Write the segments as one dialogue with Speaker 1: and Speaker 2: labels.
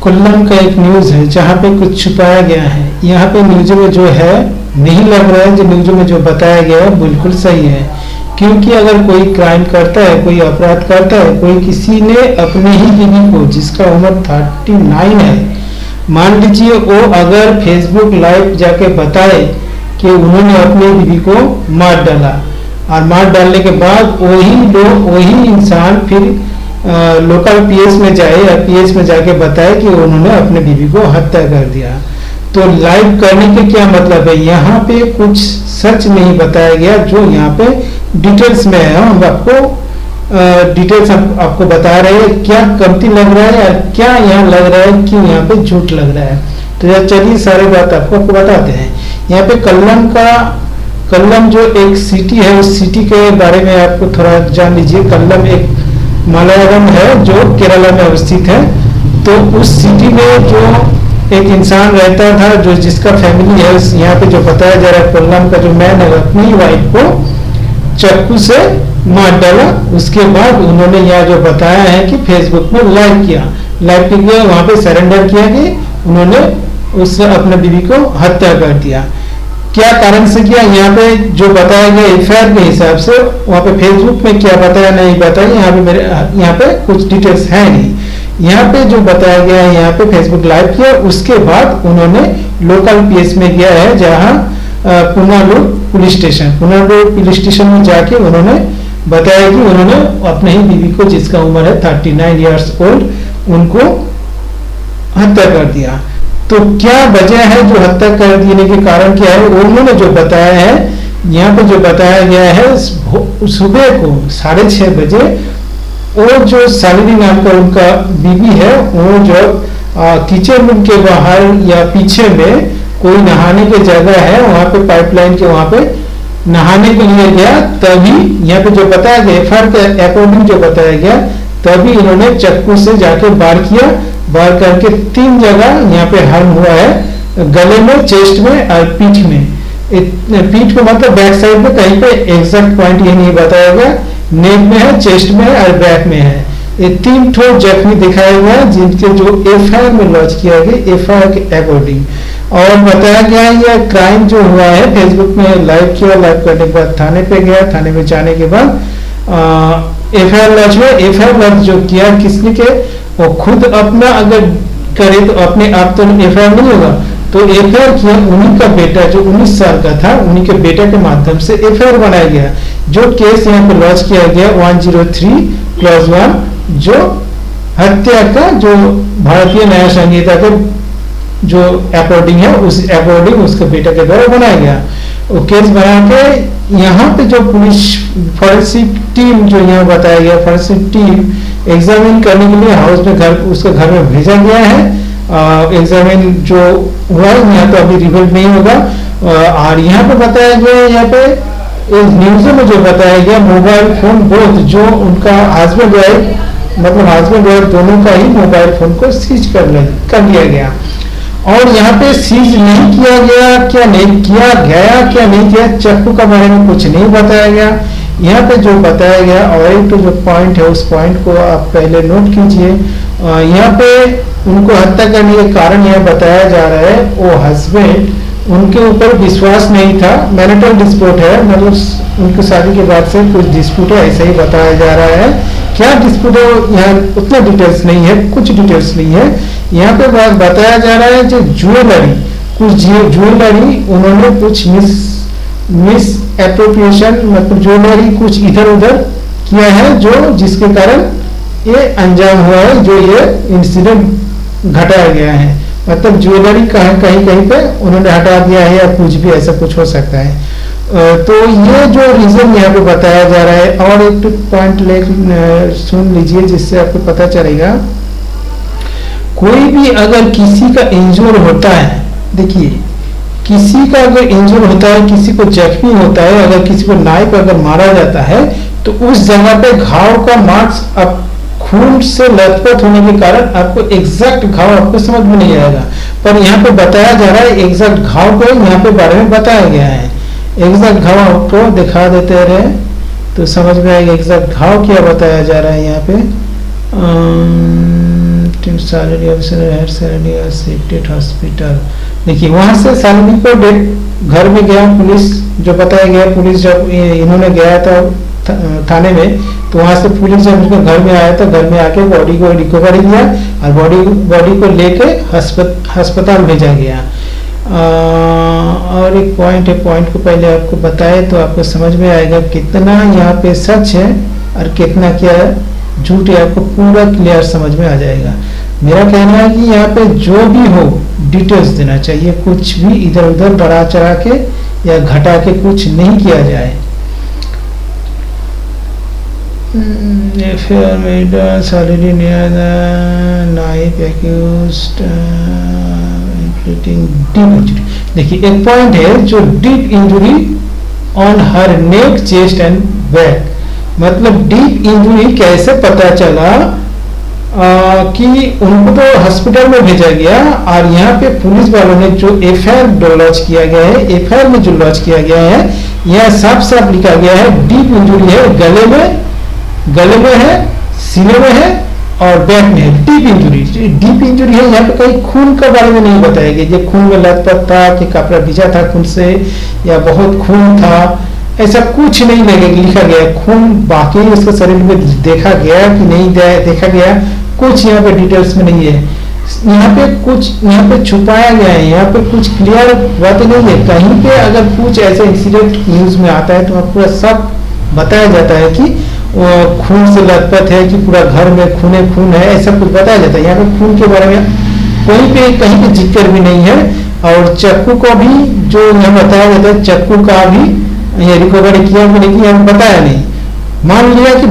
Speaker 1: कोल्लम का एक न्यूज़ है जहाँ पे कुछ छुपाया गया है। यहाँ पे न्यूज़ में जो है नहीं लग रहा है, जो न्यूज़ में जो बताया गया है बिल्कुल सही है। क्योंकि अगर कोई क्राइम करता है, कोई अपराध करता है, कोई किसी ने अपने ही बीवी को, जिसका उम्र 39 है, मान लीजिए वो अगर फेसबुक लाइव जाके बताए कि उन्होंने अपने बीवी को मार डाला, और मार डालने के बाद वही इंसान फिर लोकल पीएस में जाए या पीएस में जाके बताए कि उन्होंने अपने बीवी को हत्या कर दिया, तो लाइव करने के क्या मतलब है? यहाँ पे कुछ सच नहीं बताया गया जो यहाँ पे डिटेल्स में है। हम आपको डिटेल्स आपको बता रहे हैं, क्या कमती लग रहा है या क्या यहाँ लग रहा है कि यहाँ पे झूठ लग रहा है। तो चलिए सारी बात आपको बताते हैं। यहाँ पे कल्लम जो एक सिटी है, उस सिटी के बारे में आपको थोड़ा जान लीजिए। कल्लम एक मलयालम है जो केरला में अवस्थित है। तो उस सिटी में जो एक इंसान रहता था, जो जिसका फैमिली है, यहाँ पे जो बताया जा रहा है, कोल्लम का जो मैन है अपनी वाइफ को चाकू से मार डाला। उसके बाद उन्होंने यहाँ जो बताया है कि फेसबुक में लाइव किया, वहां पे सरेंडर किया कि उन्होंने उससे अपने बीवी को हत्या कर दिया। क्या कारण से किया, यहाँ पे जो बताया गया एफआईआर के हिसाब से, वहाँ पे फेसबुक में क्या बताया नहीं बताया, यहाँ पे कुछ डिटेल्स है नहीं। यहाँ पे जो बताया गया है, यहाँ पे फेसबुक लाइव किया, उसके बाद उन्होंने लोकल पीएस में गया है, जहाँ पुनालुर पुलिस स्टेशन में जाके उन्होंने बताया कि उन्होंने अपने ही बीवी को, जिसका उम्र है 39 ईयर्स ओल्ड, उनको हत्या कर दिया। तो क्या वजह है जो हत्या कर देने के कारण क्या है, उन्होंने जो बताया है, यहाँ पे जो बताया गया है, सुबह को 6:30 बजे वो जो शालिनी नाम का उनका बीवी है, वो जो किचन रूम के बाहर या पीछे में कोई नहाने की जगह है, वहां पे पाइपलाइन के वहां पे नहाने के लिए गया। तभी यहाँ पे जो बताया गया, एफआईआर के अकॉर्डिंग जो बताया गया, तभी इन्होंने चाकू से जाके वार किया। वार करके 3 जगह यहाँ पे हार्म हुआ है, गले में, चेस्ट में और पीठ में। पीठ में मतलब बैक साइड में, कहीं पे एग्जैक्ट पॉइंट ये नहीं बताया गया, नेक में है, चेस्ट में है और बैक में है। ये 3 ठोस जख्मी दिखाए गए हैं, जिनके जो एफआईआर में लॉन्च किया गया एफआईआर के अकॉर्डिंग। और बताया गया है यह क्राइम जो हुआ है, फेसबुक में लाइव किया, लाइव करने के बाद थाने पे गया, थाने में जाने के बाद एफआईआर लॉन्च हुआ। एफआईआर लॉन्च जो किया किसने के, वो खुद अपना अगर करे तो अपने आप तो एफआईआर नहीं होगा, तो एफआईआर किया उन्हीं का बेटा जो 19 साल का था, उन्हीं के बेटा के माध्यम से एफआईआर बनाया गया। जो केस यहाँ पे लॉन्च किया गया 103(1) जो हत्या का जो भारतीय न्याय संहिता के जो अकॉर्डिंग है, उस अकॉर्डिंग उसके बेटा के द्वारा बनाया गया। वो केस बना के यहाँ पे जो पुलिस फॉरेंसिक टीम जो यहाँ बताया गया, फॉरेंसिक टीम एग्जामिन करने के लिए हाउस में उसके घर में भेजा गया है। एग्जामिन जो हुआ है यहाँ पे अभी रिवल्ट नहीं होगा। और यहाँ पे बताया गया, यहाँ पे न्यूज़ में जो बताया गया, मोबाइल फोन बोथ जो उनका हस्बैंड वाइफ, मतलब हस्बैंड वाइफ दोनों का ही मोबाइल फोन को सीज कर लिया गया। और यहाँ पे सीज नहीं किया गया, क्या नहीं किया गया, क्या नहीं किया, चाकू का बारे में कुछ नहीं बताया गया। यहाँ पे जो बताया गया और एक तो जो पॉइंट है, उस पॉइंट को आप पहले नोट कीजिए। यहाँ पे उनको हत्या करने के कारण यह बताया जा रहा है, वो हस्बैंड, उनके ऊपर विश्वास नहीं था, मैरिटल डिस्प्यूट है, मतलब उनकी शादी के बाद से कुछ डिस्प्यूट है, ऐसा ही बताया जा रहा है। क्या डिस्प्यूट है यहाँ उतना डिटेल्स नहीं है, कुछ डिटेल्स नहीं है। यहाँ पे बताया जा रहा है जो ज्वेलरी, कुछ ज्वेलरी उन्होंने कुछ मिस एप्रोप्रिएशन, मतलब ज्वेलरी कुछ इधर उधर किया है, जो जिसके कारण ये अंजाम हुआ है, जो ये इंसिडेंट घटाया गया है। मतलब ज्वेलरी कहीं पे उन्होंने हटा दिया है या कुछ भी ऐसा कुछ हो सकता है। तो ये जो रीजन यहाँ पे बताया जा रहा है। और एक पॉइंट सुन लीजिए, जिससे आपको पता चलेगा। कोई भी अगर किसी का इंजूर होता है, देखिए किसी का अगर इंजूर होता है, किसी को जख्मी होता है, अगर किसी को नाइफ अगर मारा जाता है, तो उस जगह पे घाव का मार्क्स अब खून से लथपथ होने के कारण आपको एग्जैक्ट घाव आपको समझ में नहीं आएगा। पर यहाँ पे बताया जा रहा है एग्जैक्ट घाव को यहाँ पे बारे में बताया गया है। एग्जैक्ट घाव आपको दिखा देते रहे तो समझ में आएगा एग्जैक्ट घाव क्या बताया जा रहा है यहाँ पे। Salary officer salary shifted hospital. देखिए वहां से सैलरी को घर में गया, पुलिस जो बताया गया, पुलिस जब इन्होंने गया था थाने में, तो वहां से पुलिस जब उसके घर में आया तो घर में आके बॉडी को रिकवरी किया और बॉडी को लेके अस्पताल भेजा गया। और एक पॉइंट है, पॉइंट को पहले आपको बताए तो आपको समझ में आएगा कितना यहाँ पे सच है और कितना क्या झूठ है, आपको पूरा क्लियर समझ में आ जाएगा। मेरा कहना है कि यहाँ पे जो भी हो डिटेल्स देना चाहिए, कुछ भी इधर उधर बढ़ा चढ़ा के या घटा के कुछ नहीं किया जाए। देखिए एक पॉइंट है जो deep injury on her neck chest and back, मतलब डीप इंजुरी कैसे पता चला कि उनको तो हॉस्पिटल में भेजा गया और यहाँ पे पुलिस वालों ने जो एफआईआर लॉन्च किया गया है, एफआईआर में जो लॉन्च किया गया है यह साफ साफ लिखा गया है डीप इंजुरी है, गले में है, सीने में है और बैक में है। डीप इंजुरी है, यहाँ पे कहीं खून के बारे में नहीं बताया गया, ये खून में लथपथ था कि कपड़ा भिजा था खून से या बहुत खून था, ऐसा कुछ नहीं लिखा गया। खून बाकी उसके शरीर में देखा गया कि नहीं देखा गया, कुछ यहाँ पे डिटेल्स में नहीं है। यहाँ पे छुपाया गया है, यहाँ पे कुछ क्लियर बात नहीं है। कहीं पे अगर कुछ ऐसा इंसिडेंट न्यूज में आता है तो पूरा सब बताया जाता है कि वो खून से लथपथ है कि पूरा घर में खून है, ऐसा कुछ बताया जाता है। यहाँ पे खून के बारे में कहीं पे जिक्र भी नहीं है। और चक्कू को भी जो यहाँ बताया जाता है, चक्कू का भी ये रिकवरी किया हमें बताया नहीं, मान लिया कि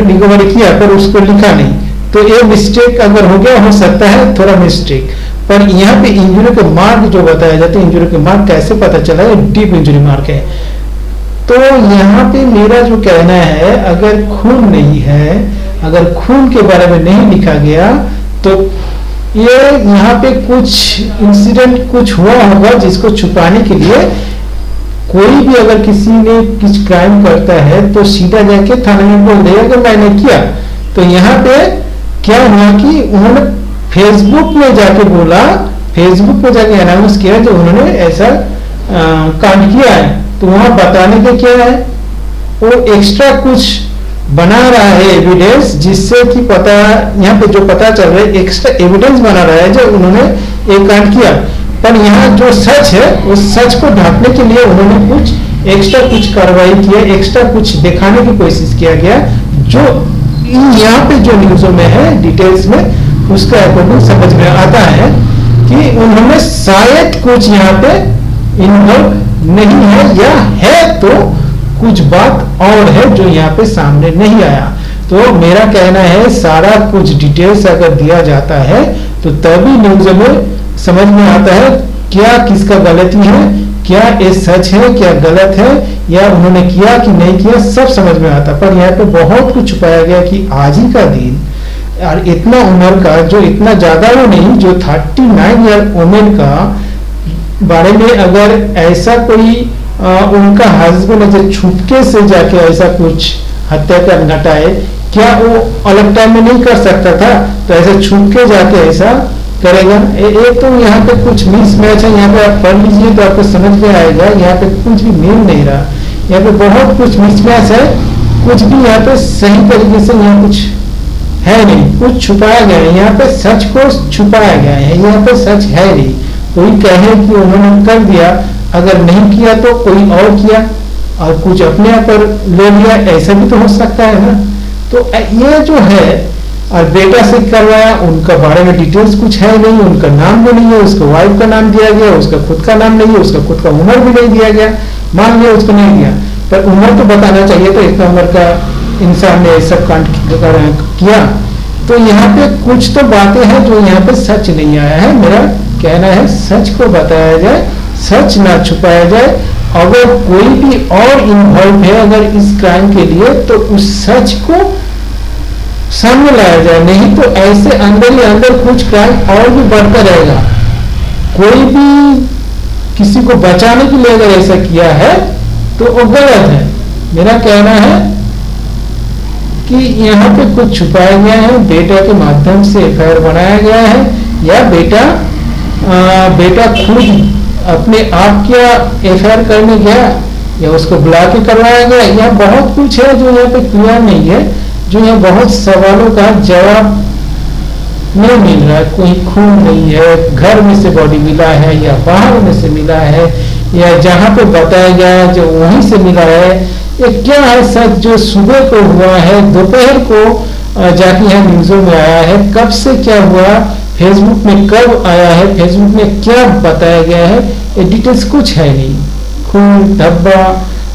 Speaker 1: रिकवरी किया पर उसको लिखा नहीं, तो ये मिस्टेक अगर हो गया, हो सकता है थोड़ा मिस्टेक। पर यहाँ पे इंजरी के मार्क जो बताया जाता है, इंजरी के मार्क कैसे पता चला है, डीप इंजरी मार्क है। तो यहाँ पे मेरा जो कहना है, अगर खून नहीं है, अगर खून के बारे में नहीं लिखा गया तो ये यहाँ पे कुछ इंसिडेंट कुछ हुआ होगा जिसको छुपाने के लिए। कोई भी अगर किसी ने कुछ क्राइम करता है तो सीधा जाके थाने में बोल देगा कि मैंने किया। तो यहाँ पे क्या हुआ कि उन्होंने फेसबुक में जाके बोला, फेसबुक पे जाके अनाउंस किया जो उन्होंने ऐसा कांड किया है। तो वहां बताने के क्या है, वो एक्स्ट्रा कुछ बना रहा है एविडेंस, जिससे कि पता यहाँ पे जो पता चल रहा है एक्स्ट्रा एविडेंस बना रहा है जो उन्होंने एक कांड किया। पर यहाँ जो सच है उस सच को ढकने के लिए उन्होंने कुछ एक्स्ट्रा कुछ कार्रवाई किया, एक्स्ट्रा कुछ दिखाने की कोशिश किया गया, जो यहाँ पे जो न्यूज़ों में है डिटेल्स में उसका अकॉर्डिंग समझ में आता है कि उन्होंने शायद कुछ यहाँ पे इन्वॉल्व नहीं है, या है तो कुछ बात और है जो यहाँ पे सामने नहीं आया। तो मेरा कहना है सारा कुछ डिटेल्स अगर दिया जाता है तो तभी न्यूज़ में समझ में आता है क्या किसका गलती है, क्या ये सच है, क्या गलत है, या उन्होंने किया कि नहीं किया, सब समझ में आता। पर यहाँ पे बहुत कुछ छुपाया गया कि आज ही का दिन और इतना उम्र का, जो इतना ज्यादा वो नहीं, जो 39 ईयर वुमेन का बारे में अगर ऐसा कोई उनका हस्बैंड ऐसे छुपके से जाके ऐसा कुछ हत्या कर घटाए, क्या वो अलग टाइम में नहीं कर सकता था? तो ऐसे छुपके जाके ऐसा करेगा। एक तो यहाँ पे कुछ मिस मैच है, यहाँ पे आप पढ़ लीजिए तो आपको समझ में आएगा। यहाँ पे कुछ भी मिल नहीं रहा, यहाँ पे बहुत कुछ मिस मैच है, कुछ भी यहाँ पे सही तरीके से यहाँ कुछ है नहीं, कुछ छुपाया गया है। यहाँ पे सच को छुपाया गया है, यहाँ पे सच है नहीं। कोई कहे कि उन्होंने कर दिया, अगर नहीं किया तो कोई और किया और कुछ अपने आप पर ले लिया, ऐसा भी तो हो सकता है ना। तो ये जो है, और बेटा से करवाया, उनका बारे में डिटेल्स कुछ है नहीं, उनका नाम भी नहीं है, उसका वाइफ का नाम दिया गया, उसका खुद का नाम नहीं है, उसका खुद का उम्र भी नहीं दिया गया, मान लिया उसको नहीं दिया, पर उम्र तो बताना चाहिए। तो इतना उम्र का इंसान ने सब कांड किया। तो यहाँ पे कुछ तो बातें हैं जो यहाँ पे सच नहीं आया है। मेरा कहना है सच को बताया जाए, सच ना छुपाया जाए। अगर कोई भी और इन्वॉल्व है अगर इस क्राइम के लिए, तो उस सच को सामने लाया जाए, नहीं तो ऐसे अंदर ही अंदर कुछ क्राइम और भी बढ़ता रहेगा। कोई भी किसी को बचाने के लिए अगर ऐसा किया है तो वो गलत है। मेरा कहना है कि यहाँ पे कुछ छुपाया गया है, बेटा के माध्यम से एफआईआर बनाया गया है, या बेटा खुद अपने आप क्या एफआईआर करने गया, या उसको बुला के करवाया गया, या बहुत कुछ है जो यहाँ पे क्लियर नहीं है, जो यहाँ बहुत सवालों का जवाब नहीं मिल रहा है। कोई खून नहीं है, घर में से बॉडी मिला है या बाहर में से मिला है, या जहाँ पे बताया गया है जो वहीं से मिला है, ये क्या है सच जो सुबह को हुआ है, दोपहर को जाके यहाँ न्यूज़ों में आया है, कब से क्या हुआ, फेसबुक में कब आया है, फेसबुक में क्या बताया गया है, ये डिटेल्स कुछ है नहीं। खून, धब्बा,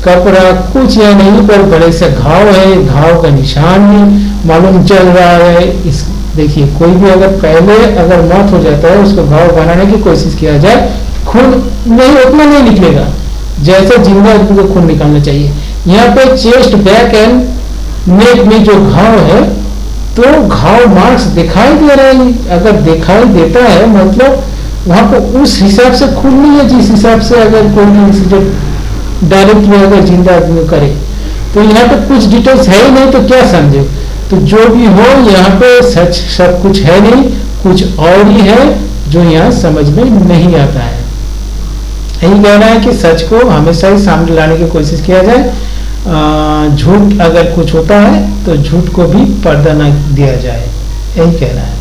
Speaker 1: कपड़ा कुछ है नहीं, पर बड़े से घाव है, घाव का निशान भी मालूम चल रहा है। इस देखिए, कोई भी अगर मौत हो जाता है, उसको घाव बनाने की कोशिश किया जाए, खून नहीं उतना नहीं निकलेगा जैसे जिंदा आदमी को खून निकालना चाहिए। यहाँ पे चेस्ट, बैक एंड नेक में जो घाव है, तो घाव मार्क्स दिखाई दे रहे हैं। अगर दिखाई देता है मतलब वहां पर उस हिसाब से खून नहीं है जिस हिसाब से अगर कोई भी इंसिडेंट डायरेक्टली अगर जिंदा आदमी करे। तो यहाँ पे कुछ डिटेल्स है ही नहीं, तो क्या समझे। तो जो भी हो, यहाँ पे सच सब कुछ है नहीं, कुछ और ही है जो यहाँ समझ में नहीं आता है। यही कहना है कि सच को हमेशा ही सामने लाने की कोशिश किया जाए। झूठ अगर कुछ होता है तो झूठ को भी पर्दा न दिया जाए, यही कहना है।